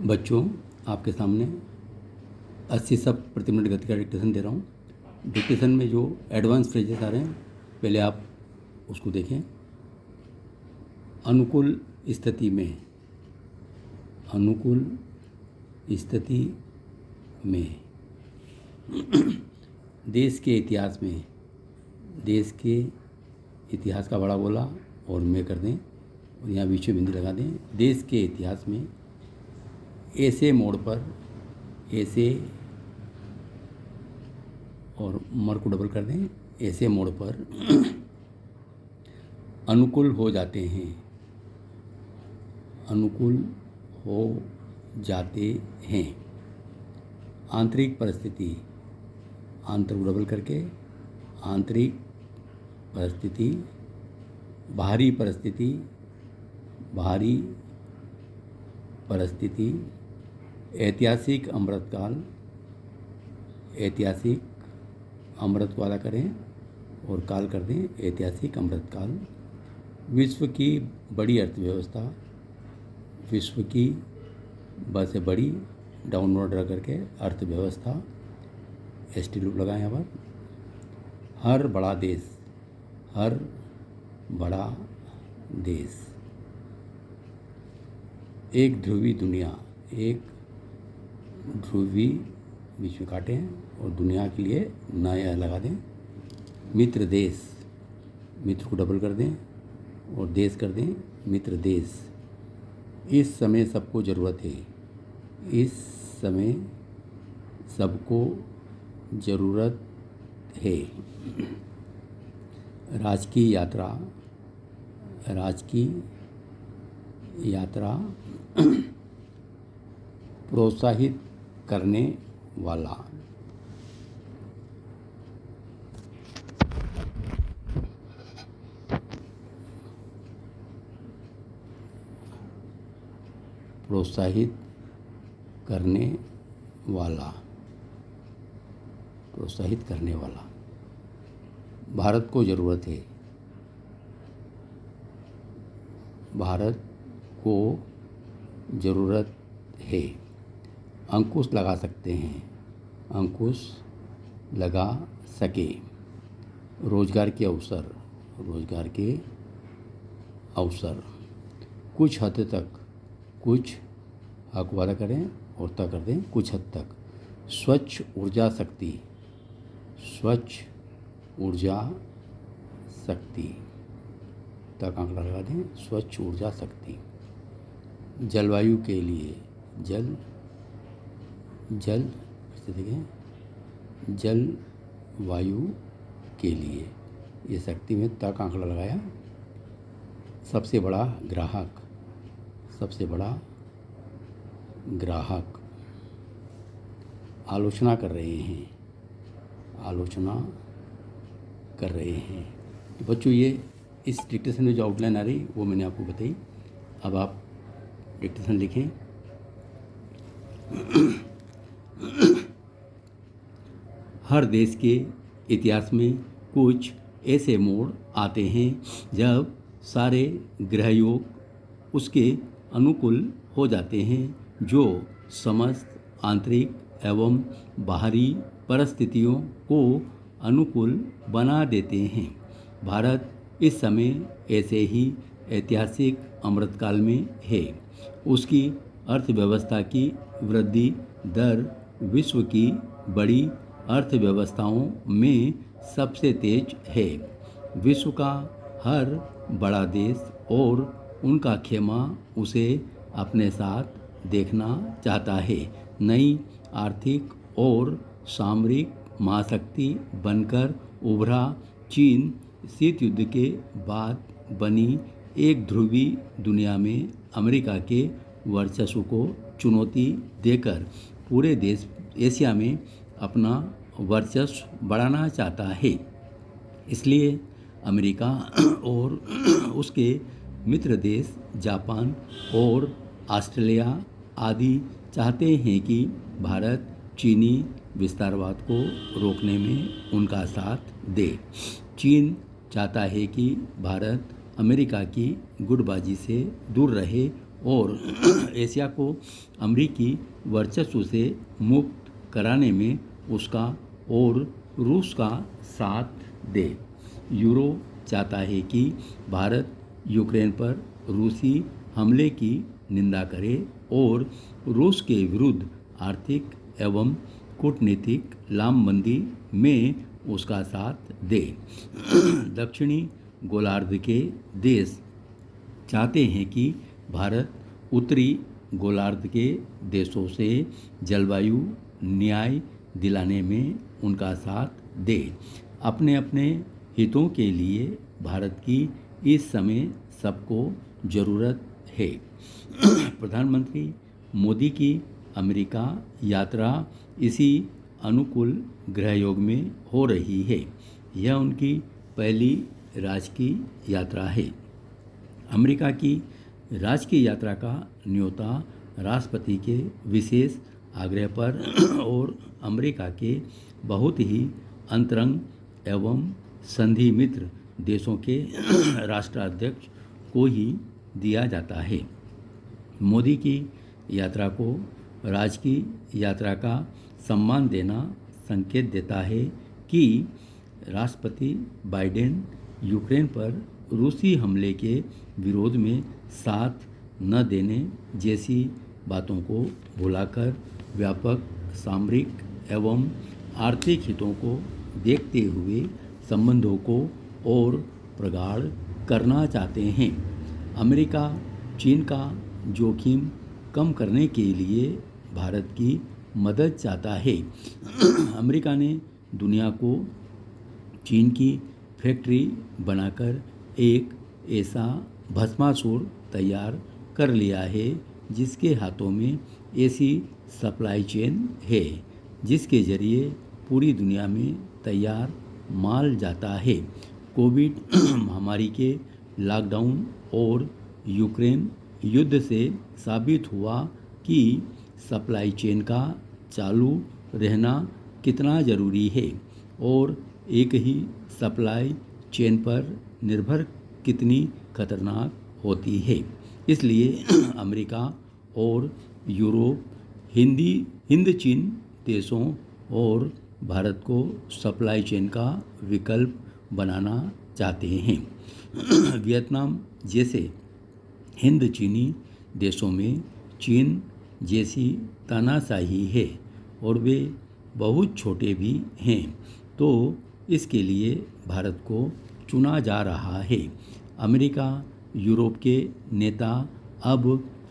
बच्चों, आपके सामने 80 शब्द प्रति मिनट गति का डिक्टेशन दे रहा हूँ। डिक्टेशन में जो एडवांस फ्रेजेस आ रहे हैं, पहले आप उसको देखें। अनुकूल स्थिति में, अनुकूल स्थिति में, देश के इतिहास में, देश के इतिहास का बड़ा बोला और में कर दें और यहाँ बीच में बिंदु लगा दें। देश के इतिहास में ऐसे मोड़ पर, ऐसे और मर को डबल कर दें, ऐसे मोड़ पर अनुकूल हो जाते हैं, अनुकूल हो जाते हैं। आंतरिक परिस्थिति, आंतर को डबल करके, आंतरिक परिस्थिति, बाहरी परिस्थिति, बाहरी परिस्थिति, ऐतिहासिक अमृतकाल, ऐतिहासिक अमृत वाला करें और काल कर दें, ऐतिहासिक अमृतकाल। विश्व की बड़ी अर्थव्यवस्था, विश्व की ब से बड़ी डाउनवर्ड रख करके अर्थव्यवस्था, एसटी लूप लगाएं यहाँ पर। हर बड़ा देश, हर बड़ा देश। एक ध्रुवी दुनिया, एक ध्रुवी बीच में काटें और दुनिया के लिए नया लगा दें। मित्र देश, मित्र को डबल कर दें और देश कर दें, मित्र देश। इस समय सबको ज़रूरत है, इस समय सबको ज़रूरत है। राजकीय यात्रा, राजकीय यात्रा, प्रोत्साहित करने वाला। प्रोत्साहित करने वाला, प्रोत्साहित करने वाला। भारत को ज़रूरत है, भारत को ज़रूरत है। अंकुश लगा सकते हैं, अंकुश लगा सके। रोजगार के अवसर, रोजगार के अवसर। कुछ हद तक, कुछ हक वाला करें और तक कर दें, कुछ हद तक। स्वच्छ ऊर्जा शक्ति, स्वच्छ ऊर्जा शक्ति, तक आंकड़ा लगा दें, स्वच्छ ऊर्जा शक्ति। जलवायु के लिए, जल, जल देखें, जलवायु के लिए, ये शक्ति में तक आंकड़ा लगाया। सबसे बड़ा ग्राहक, सबसे बड़ा ग्राहक। आलोचना कर रहे हैं, आलोचना कर रहे हैं। तो बच्चों, ये इस डिक्टेशन में जो आउटलाइन आ रही वो मैंने आपको बताई। अब आप डिक्टेशन लिखें। हर देश के इतिहास में कुछ ऐसे मोड़ आते हैं जब सारे ग्रहयोग उसके अनुकूल हो जाते हैं, जो समस्त आंतरिक एवं बाहरी परिस्थितियों को अनुकूल बना देते हैं। भारत इस समय ऐसे ही ऐतिहासिक अमृतकाल में है। उसकी अर्थव्यवस्था की वृद्धि दर विश्व की बड़ी अर्थव्यवस्थाओं में सबसे तेज है। विश्व का हर बड़ा देश और उनका खेमा उसे अपने साथ देखना चाहता है। नई आर्थिक और सामरिक महाशक्ति बनकर उभरा चीन शीत युद्ध के बाद बनी एक ध्रुवी दुनिया में अमेरिका के वर्चस्व को चुनौती देकर पूरे देश एशिया में अपना वर्चस्व बढ़ाना चाहता है। इसलिए अमेरिका और उसके मित्र देश जापान और ऑस्ट्रेलिया आदि चाहते हैं कि भारत चीनी विस्तारवाद को रोकने में उनका साथ दे। चीन चाहता है कि भारत अमेरिका की गुटबाजी से दूर रहे और एशिया को अमेरिकी वर्चस्व से मुक्त कराने में उसका और रूस का साथ दे। यूरो चाहता है कि भारत यूक्रेन पर रूसी हमले की निंदा करे और रूस के विरुद्ध आर्थिक एवं कूटनीतिक लामबंदी में उसका साथ दे। दक्षिणी गोलार्ध के देश चाहते हैं कि भारत उत्तरी गोलार्ध के देशों से जलवायु न्याय दिलाने में उनका साथ दे। अपने अपने हितों के लिए भारत की इस समय सबको ज़रूरत है। प्रधानमंत्री मोदी की अमेरिका यात्रा इसी अनुकूल ग्रहयोग में हो रही है। यह उनकी पहली राजकीय यात्रा है। अमेरिका की राजकीय यात्रा का न्योता राष्ट्रपति के विशेष आग्रह पर और अमेरिका के बहुत ही अंतरंग एवं संधि मित्र देशों के राष्ट्राध्यक्ष को ही दिया जाता है। मोदी की यात्रा को राजकीय यात्रा का सम्मान देना संकेत देता है कि राष्ट्रपति बाइडेन यूक्रेन पर रूसी हमले के विरोध में साथ न देने जैसी बातों को भुलाकर व्यापक सामरिक एवं आर्थिक हितों को देखते हुए संबंधों को और प्रगाढ़ करना चाहते हैं। अमेरिका चीन का जोखिम कम करने के लिए भारत की मदद चाहता है। अमेरिका ने दुनिया को चीन की फैक्ट्री बनाकर एक ऐसा भस्मासुर तैयार कर लिया है जिसके हाथों में ऐसी सप्लाई चेन है जिसके जरिए पूरी दुनिया में तैयार माल जाता है। कोविड महामारी के लॉकडाउन और यूक्रेन युद्ध से साबित हुआ कि सप्लाई चेन का चालू रहना कितना ज़रूरी है और एक ही सप्लाई चेन पर निर्भर कितनी खतरनाक होती है। इसलिए अमेरिका और यूरोप हिंद चीन देशों और भारत को सप्लाई चेन का विकल्प बनाना चाहते हैं। वियतनाम जैसे हिंद चीनी देशों में चीन जैसी तानाशाही है और वे बहुत छोटे भी हैं, तो इसके लिए भारत को चुना जा रहा है। अमेरिका यूरोप के नेता अब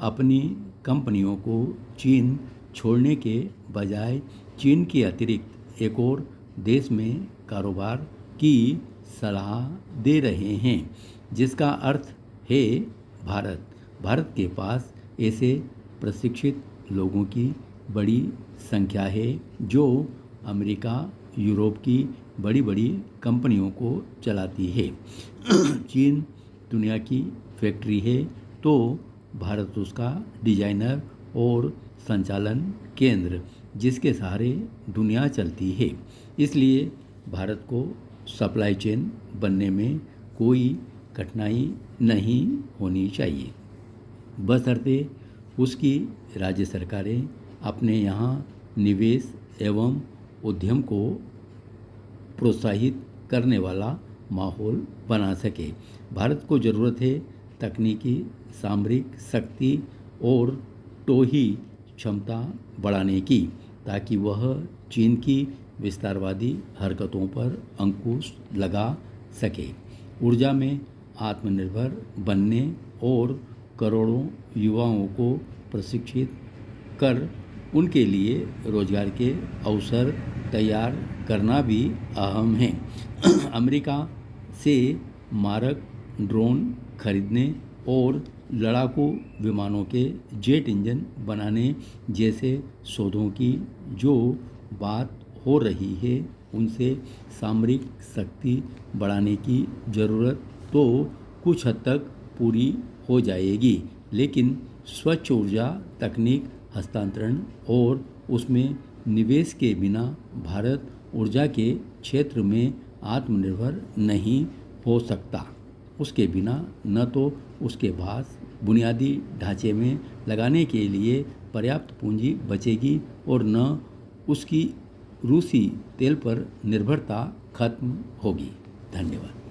अपनी कंपनियों को चीन छोड़ने के बजाय चीन के अतिरिक्त एक और देश में कारोबार की सलाह दे रहे हैं, जिसका अर्थ है भारत के पास ऐसे प्रशिक्षित लोगों की बड़ी संख्या है जो अमेरिका यूरोप की बड़ी बड़ी कंपनियों को चलाती है। चीन दुनिया की फैक्ट्री है तो भारत उसका डिजाइनर और संचालन केंद्र जिसके सहारे दुनिया चलती है। इसलिए भारत को सप्लाई चेन बनने में कोई कठिनाई नहीं होनी चाहिए, बशर्ते उसकी राज्य सरकारें अपने यहाँ निवेश एवं उद्यम को प्रोत्साहित करने वाला माहौल बना सके। भारत को ज़रूरत है तकनीकी सामरिक शक्ति और टोही क्षमता बढ़ाने की, ताकि वह चीन की विस्तारवादी हरकतों पर अंकुश लगा सके। ऊर्जा में आत्मनिर्भर बनने और करोड़ों युवाओं को प्रशिक्षित कर उनके लिए रोजगार के अवसर तैयार करना भी अहम है। अमेरिका से मारक ड्रोन खरीदने और लड़ाकू विमानों के जेट इंजन बनाने जैसे सौदों की जो बात हो रही है, उनसे सामरिक शक्ति बढ़ाने की ज़रूरत तो कुछ हद तक पूरी हो जाएगी, लेकिन स्वच्छ ऊर्जा तकनीक हस्तांतरण और उसमें निवेश के बिना भारत ऊर्जा के क्षेत्र में आत्मनिर्भर नहीं हो सकता। उसके बिना न तो उसके पास बुनियादी ढांचे में लगाने के लिए पर्याप्त पूंजी बचेगी और न उसकी रूसी तेल पर निर्भरता खत्म होगी। धन्यवाद।